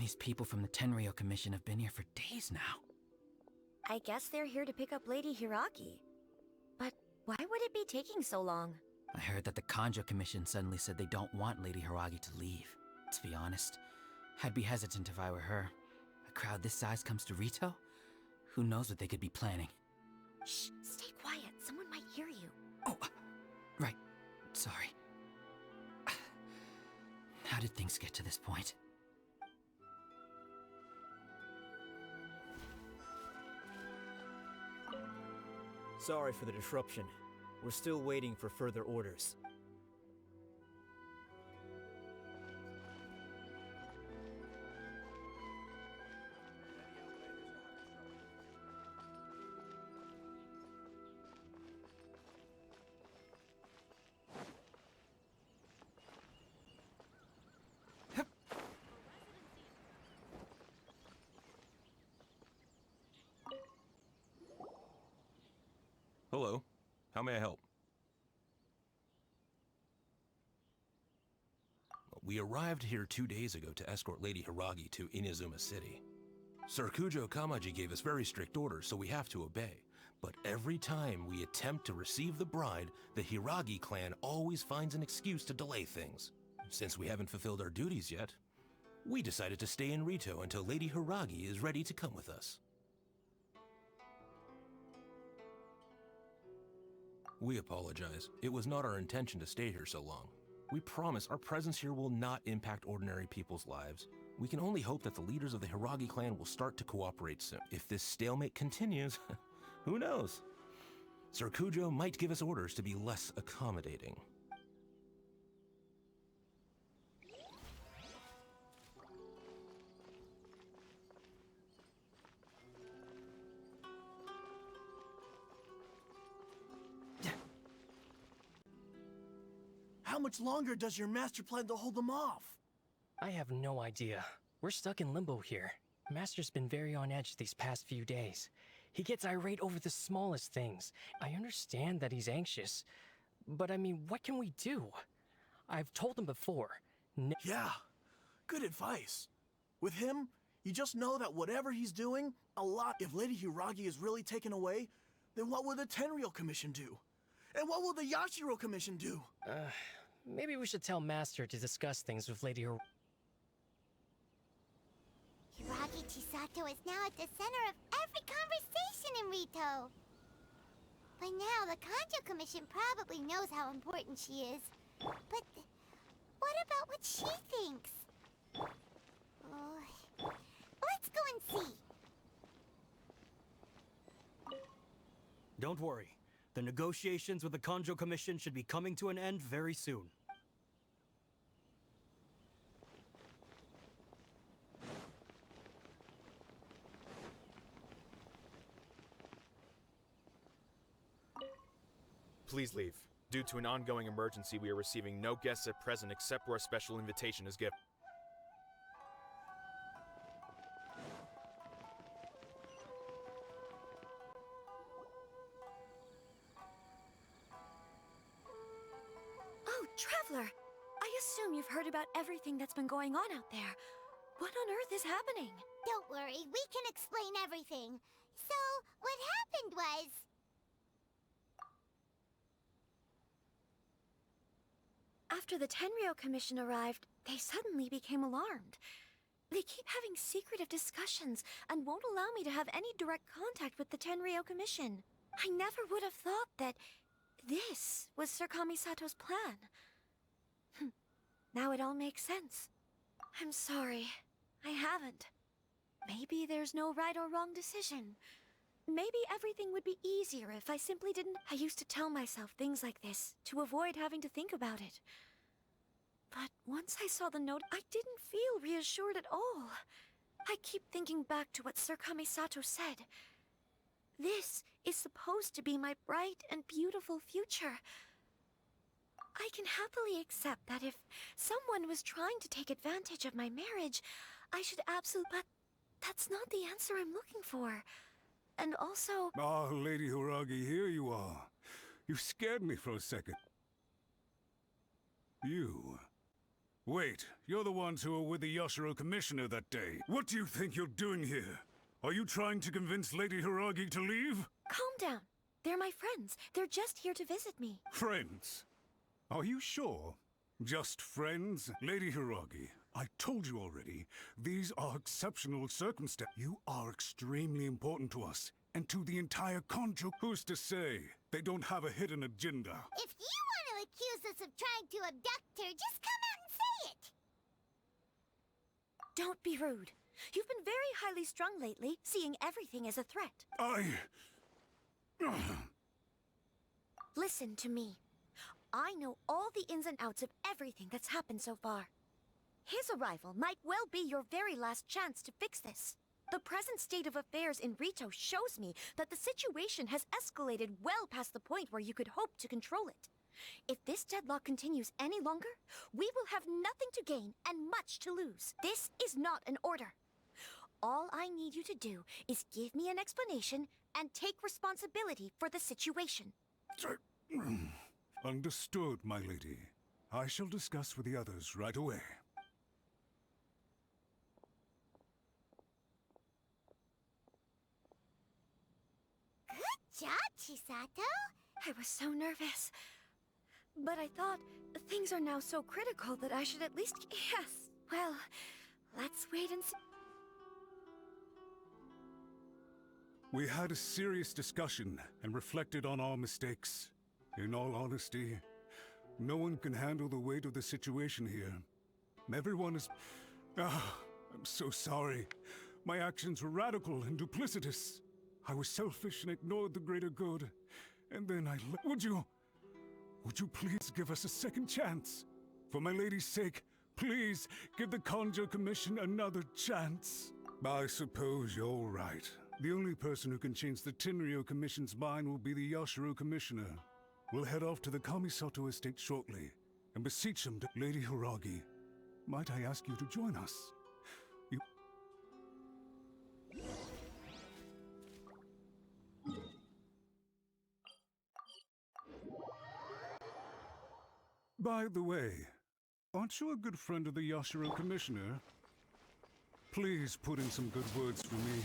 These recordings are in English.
These people from the Tenryou Commission have been here for days now. I guess they're here to pick up Lady Hiragi. But why would it be taking so long? I heard that the Kanjo Commission suddenly said they don't want Lady Hiragi to leave. To be honest, I'd be hesitant if I were her. A crowd this size comes to Rito? Who knows what they could be planning? Shh, stay quiet. Someone might hear you. Oh, right. Sorry. How did things get to this point? Sorry for the disruption. We're still waiting for further orders. Hello. How may I help? We arrived here 2 days ago to escort Lady Hiragi to Inazuma City. Sir Kujo Kamaji gave us very strict orders, so we have to obey. But every time we attempt to receive the bride, the Hiragi clan always finds an excuse to delay things. Since we haven't fulfilled our duties yet, we decided to stay in Rito until Lady Hiragi is ready to come with us. We apologize. It was not our intention to stay here so long. We promise our presence here will not impact ordinary people's lives. We can only hope that the leaders of the Hiragi clan will start to cooperate soon. If this stalemate continues, who knows? Sir Kujo might give us orders to be less accommodating. How much longer does your master plan to hold them off? I have no idea. We're stuck in limbo here. Master's been very on edge these past few days. He gets irate over the smallest things. I understand that he's anxious, but I mean, what can we do? I've told him before. Yeah, good advice. With him, you just know that whatever he's doing, if Lady Hiragi is really taken away, then what will the Tenryou Commission do? And what will the Yashiro Commission do? Maybe we should tell Master to discuss things with Lady Hiragi. Hiragi Chisato is now at the center of every conversation in Rito. By now, the Kanjo Commission probably knows how important she is. But what about what she thinks? Let's go and see. Don't worry. The negotiations with the Kanjo Commission should be coming to an end very soon. Please leave. Due to an ongoing emergency, we are receiving no guests at present except where a special invitation is given. Oh, Traveler! I assume you've heard about everything that's been going on out there. What on earth is happening? Don't worry, we can explain everything. So, what happened was... After the Tenryou Commission arrived, they suddenly became alarmed. They keep having secretive discussions and won't allow me to have any direct contact with the Tenryou Commission. I never would have thought that this was Sir Kamisato's plan. Now it all makes sense. I'm sorry. I haven't. Maybe there's no right or wrong decision. Maybe everything would be easier if I simply didn't... I used to tell myself things like this to avoid having to think about it. But once I saw the note, I didn't feel reassured at all. I keep thinking back to what Sir Kamisato said. This is supposed to be my bright and beautiful future. I can happily accept that if someone was trying to take advantage of my marriage, I should absolutely... But that's not the answer I'm looking for. And also... Ah, Lady Hiragi, here you are. You scared me for a second. You... Wait, you're the ones who were with the Yashiro Commissioner that day. What do you think you're doing here? Are you trying to convince Lady Hiragi to leave? Calm down. They're my friends. They're just here to visit me. Friends? Are you sure? Just friends? Lady Hiragi, I told you already, these are exceptional circumstances. You are extremely important to us, and to the entire Conjo. Who's to say they don't have a hidden agenda? If you want to accuse us of trying to abduct her, just come out and say it! Don't be rude. You've been very highly strung lately, seeing everything as a threat. Listen to me. I know all the ins and outs of everything that's happened so far. His arrival might well be your very last chance to fix this. The present state of affairs in Rito shows me that the situation has escalated well past the point where you could hope to control it. If this deadlock continues any longer, we will have nothing to gain and much to lose. This is not an order. All I need you to do is give me an explanation and take responsibility for the situation. Understood, my lady. I shall discuss with the others right away. Good job, Chisato! I was so nervous. But I thought things are now so critical that I should at least... Yes. Well, let's wait and see. We had a serious discussion and reflected on our mistakes. In all honesty, no one can handle the weight of the situation here. Everyone is... I'm so sorry. My actions were radical and duplicitous. I was selfish and ignored the greater good. And then Would you please give us a second chance? For my lady's sake, please give the Conjo Commission another chance. I suppose you're right. The only person who can change the Tenryou Commission's mind will be the Yashiro Commissioner. We'll head off to the Kamisato estate shortly and beseech him to... Lady Hiragi, might I ask you to join us? By the way, aren't you a good friend of the Yashiro Commissioner? Please put in some good words for me.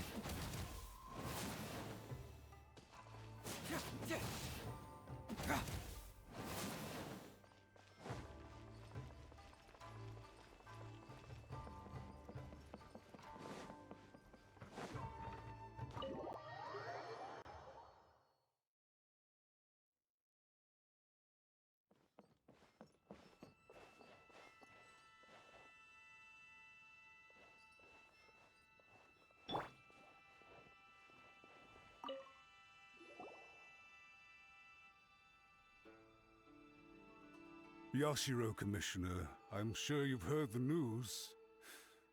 Yashiro Commissioner, I'm sure you've heard the news.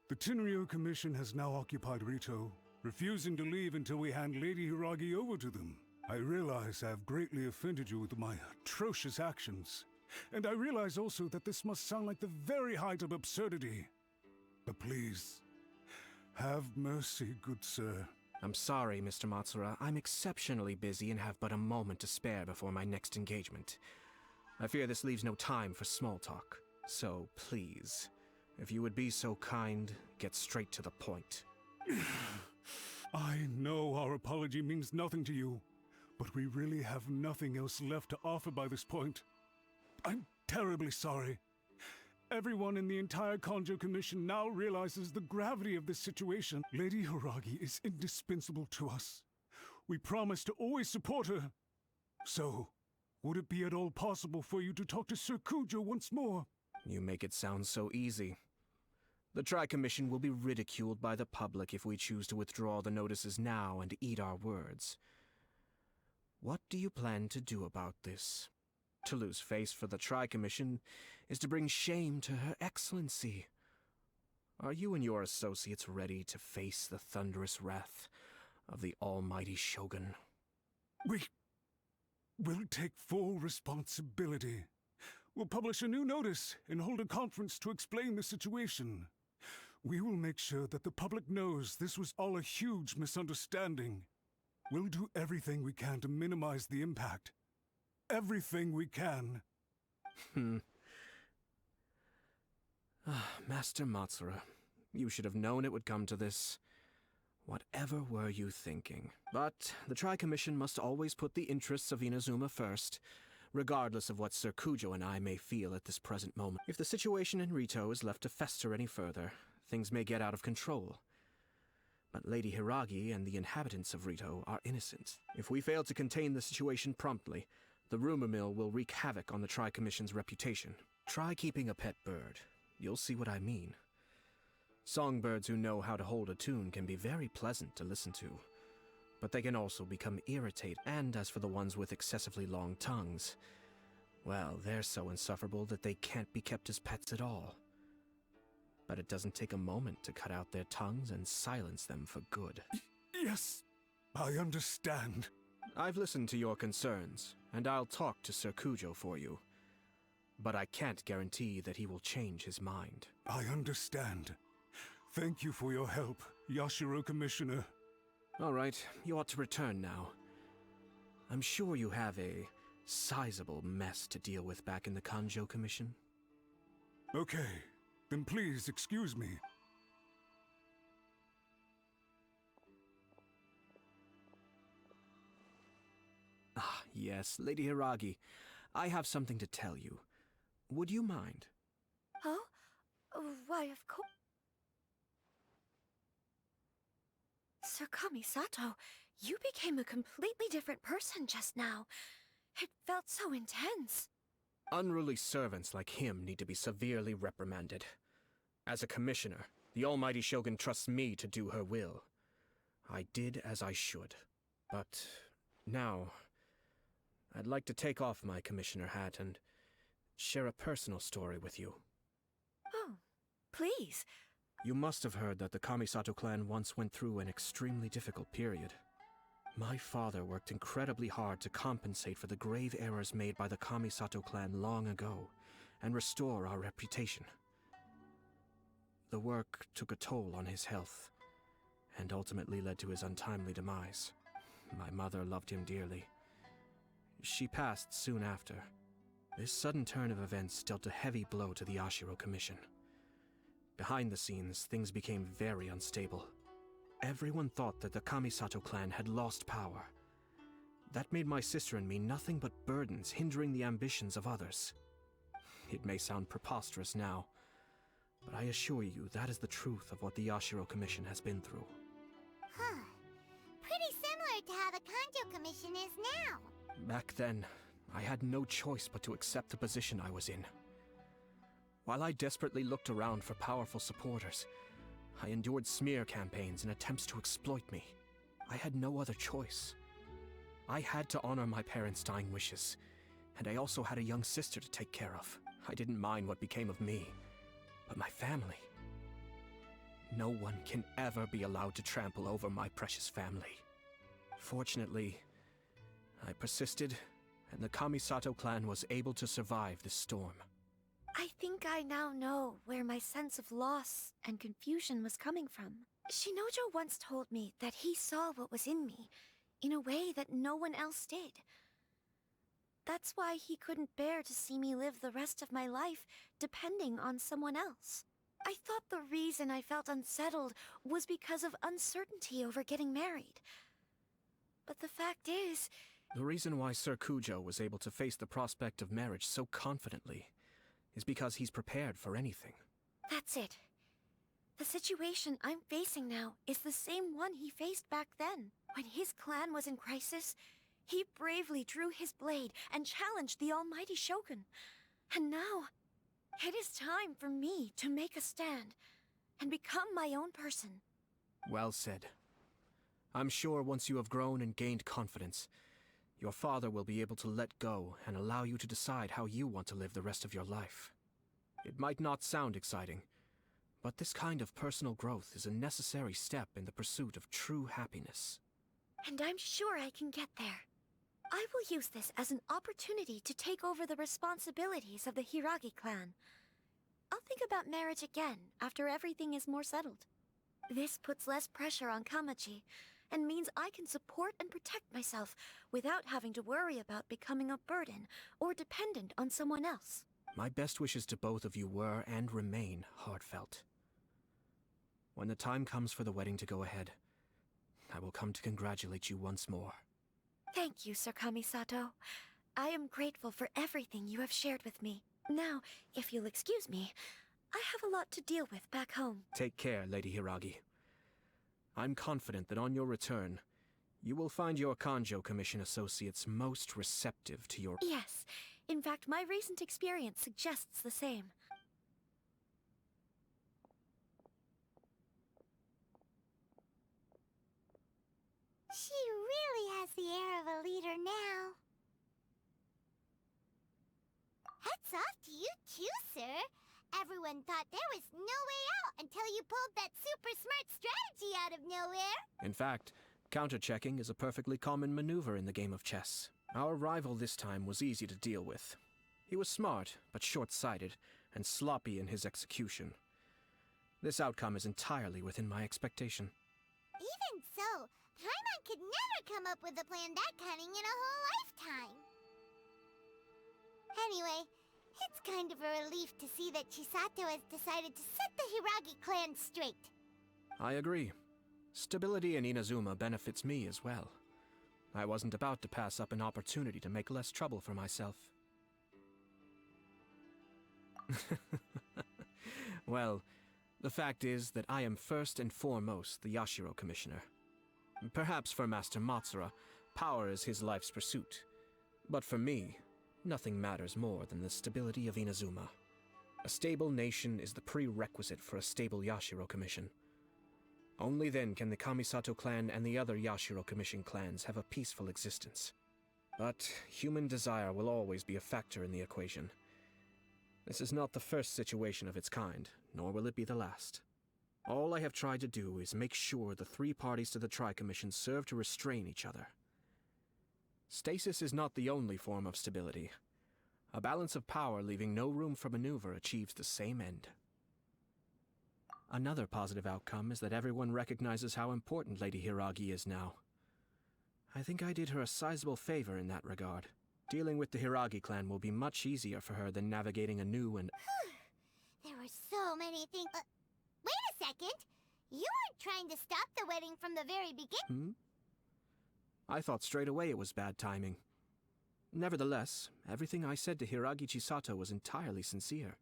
The Tenryou Commission has now occupied Rito, refusing to leave until we hand Lady Hiragi over to them. I realize I have greatly offended you with my atrocious actions, and I realize also that this must sound like the very height of absurdity. But please, have mercy, good sir. I'm sorry, Mr. Matsura. I'm exceptionally busy and have but a moment to spare before my next engagement. I fear this leaves no time for small talk. So, please, if you would be so kind, get straight to the point. I know our apology means nothing to you, but we really have nothing else left to offer by this point. I'm terribly sorry. Everyone in the entire Conjo Commission now realizes the gravity of this situation. Lady Hiragi is indispensable to us. We promise to always support her. So, would it be at all possible for you to talk to Sir Kujo once more? You make it sound so easy. The Tri-Commission will be ridiculed by the public if we choose to withdraw the notices now and eat our words. What do you plan to do about this? To lose face for the Tri-Commission is to bring shame to Her Excellency. Are you and your associates ready to face the thunderous wrath of the almighty Shogun? We'll take full responsibility. We'll publish a new notice and hold a conference to explain the situation. We will make sure that the public knows this was all a huge misunderstanding. We'll do everything we can to minimize the impact. Everything we can. Master Matsura, you should have known it would come to this. Whatever were you thinking? But the Tri-Commission must always put the interests of Inazuma first, regardless of what Sir Kujo and I may feel at this present moment. If the situation in Rito is left to fester any further, things may get out of control. But Lady Hiragi and the inhabitants of Rito are innocent. If we fail to contain the situation promptly, the rumor mill will wreak havoc on the Tri-Commission's reputation. Try keeping a pet bird. You'll see what I mean. Songbirds who know how to hold a tune can be very pleasant to listen to, but they can also become irritated. And as for the ones with excessively long tongues, well, they're so insufferable that they can't be kept as pets at all. But it doesn't take a moment to cut out their tongues and silence them for good. Yes, I understand. I've listened to your concerns, and I'll talk to Sir Kujo for you. But I can't guarantee that he will change his mind. I understand. Thank you for your help, Yashiro Commissioner. All right, you ought to return now. I'm sure you have a sizable mess to deal with back in the Kanjo Commission. Okay, then please excuse me. Ah, yes, Lady Hiragi. I have something to tell you. Would you mind? Oh? Why, of course. Sir Kamisato, you became a completely different person just now. It felt so intense. Unruly servants like him need to be severely reprimanded. As a commissioner, the almighty Shogun trusts me to do her will. I did as I should. But now, I'd like to take off my commissioner hat and share a personal story with you. Oh, please. You must have heard that the Kamisato clan once went through an extremely difficult period. My father worked incredibly hard to compensate for the grave errors made by the Kamisato clan long ago, and restore our reputation. The work took a toll on his health, and ultimately led to his untimely demise. My mother loved him dearly. She passed soon after. This sudden turn of events dealt a heavy blow to the Ashiro Commission. Behind the scenes, things became very unstable. Everyone thought that the Kamisato clan had lost power. That made my sister and me nothing but burdens, hindering the ambitions of others. It may sound preposterous now, but I assure you that is the truth of what the Ashiro Commission has been through. Huh. Pretty similar to how the Kanjo Commission is now. Back then, I had no choice but to accept the position I was in. While I desperately looked around for powerful supporters, I endured smear campaigns and attempts to exploit me. I had no other choice. I had to honor my parents' dying wishes, and I also had a young sister to take care of. I didn't mind what became of me, but my family. No one can ever be allowed to trample over my precious family. Fortunately, I persisted, and the Kamisato clan was able to survive this storm. I think I now know where my sense of loss and confusion was coming from. Shinojo once told me that he saw what was in me, in a way that no one else did. That's why he couldn't bear to see me live the rest of my life depending on someone else. I thought the reason I felt unsettled was because of uncertainty over getting married. But the fact is... The reason why Sir Kujo was able to face the prospect of marriage so confidently is because he's prepared for anything. That's it. The situation I'm facing now is the same one he faced back then. When his clan was in crisis, he bravely drew his blade and challenged the almighty Shogun. And now, it is time for me to make a stand and become my own person. Well said. I'm sure once you have grown and gained confidence, your father will be able to let go and allow you to decide how you want to live the rest of your life. It might not sound exciting, but this kind of personal growth is a necessary step in the pursuit of true happiness. And I'm sure I can get there. I will use this as an opportunity to take over the responsibilities of the Hiragi clan. I'll think about marriage again after everything is more settled. This puts less pressure on Kamaji, and means I can support and protect myself without having to worry about becoming a burden or dependent on someone else. My best wishes to both of you were and remain heartfelt. When the time comes for the wedding to go ahead, I will come to congratulate you once more. Thank you, Sir Kamisato. I am grateful for everything you have shared with me. Now, if you'll excuse me, I have a lot to deal with back home. Take care, Lady Hiragi. I'm confident that on your return, you will find your Kanjo Commission associates most receptive to your... Yes. In fact, my recent experience suggests the same. She really has the air of a leader now. Hats off to you too, sir. Everyone thought there was no way out until you pulled that super smart strategy out of nowhere. In fact, counter-checking is a perfectly common maneuver in the game of chess. Our rival this time was easy to deal with. He was smart, but short-sighted, and sloppy in his execution. This outcome is entirely within my expectation. Even so, Paimon could never come up with a plan that cunning in a whole lifetime. Anyway, it's kind of a relief to see that Chisato has decided to set the Hiragi clan straight. I agree. Stability in Inazuma benefits me as well. I wasn't about to pass up an opportunity to make less trouble for myself. Well, the fact is that I am first and foremost the Yashiro Commissioner. Perhaps for Master Matsura, power is his life's pursuit. But for me, nothing matters more than the stability of Inazuma. A stable nation is the prerequisite for a stable Yashiro Commission. Only then can the Kamisato clan and the other Yashiro Commission clans have a peaceful existence. But human desire will always be a factor in the equation. This is not the first situation of its kind, nor will it be the last. All I have tried to do is make sure the three parties to the Tri-Commission serve to restrain each other. Stasis is not the only form of stability. A balance of power leaving no room for maneuver achieves the same end. Another positive outcome is that everyone recognizes how important Lady Hiragi is now. I think I did her a sizable favor in that regard. Dealing with the Hiragi clan will be much easier for her than navigating a new and... There were so many things... wait a second! You weren't trying to stop the wedding from the very beginning. I thought straight away it was bad timing. Nevertheless, everything I said to Hiragi Chisato was entirely sincere.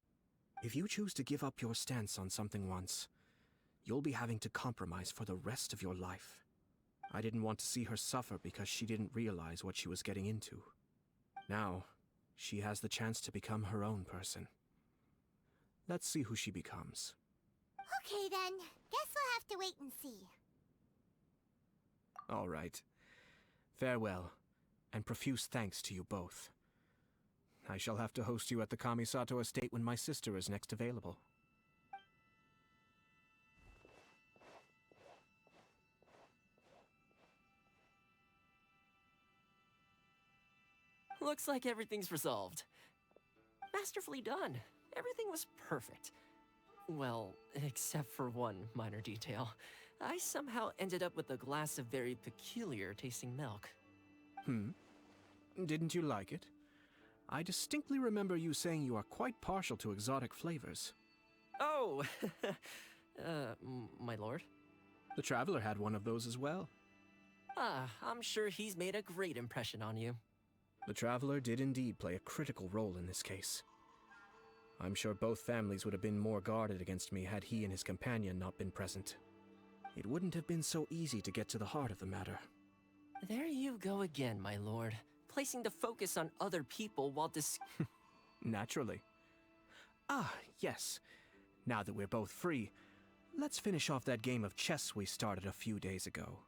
If you choose to give up your stance on something once, you'll be having to compromise for the rest of your life. I didn't want to see her suffer because she didn't realize what she was getting into. Now, she has the chance to become her own person. Let's see who she becomes. Okay then, guess we'll have to wait and see. All right. Farewell, and profuse thanks to you both. I shall have to host you at the Kamisato estate when my sister is next available. Looks like everything's resolved. Masterfully done. Everything was perfect. Well, except for one minor detail. I somehow ended up with a glass of very peculiar tasting milk. Didn't you like it? I distinctly remember you saying you are quite partial to exotic flavors. Oh! My lord? The Traveler had one of those as well. I'm sure he's made a great impression on you. The Traveler did indeed play a critical role in this case. I'm sure both families would have been more guarded against me had he and his companion not been present. It wouldn't have been so easy to get to the heart of the matter. There you go again, my lord. Placing the focus on other people while Naturally. Yes. Now that we're both free, let's finish off that game of chess we started a few days ago.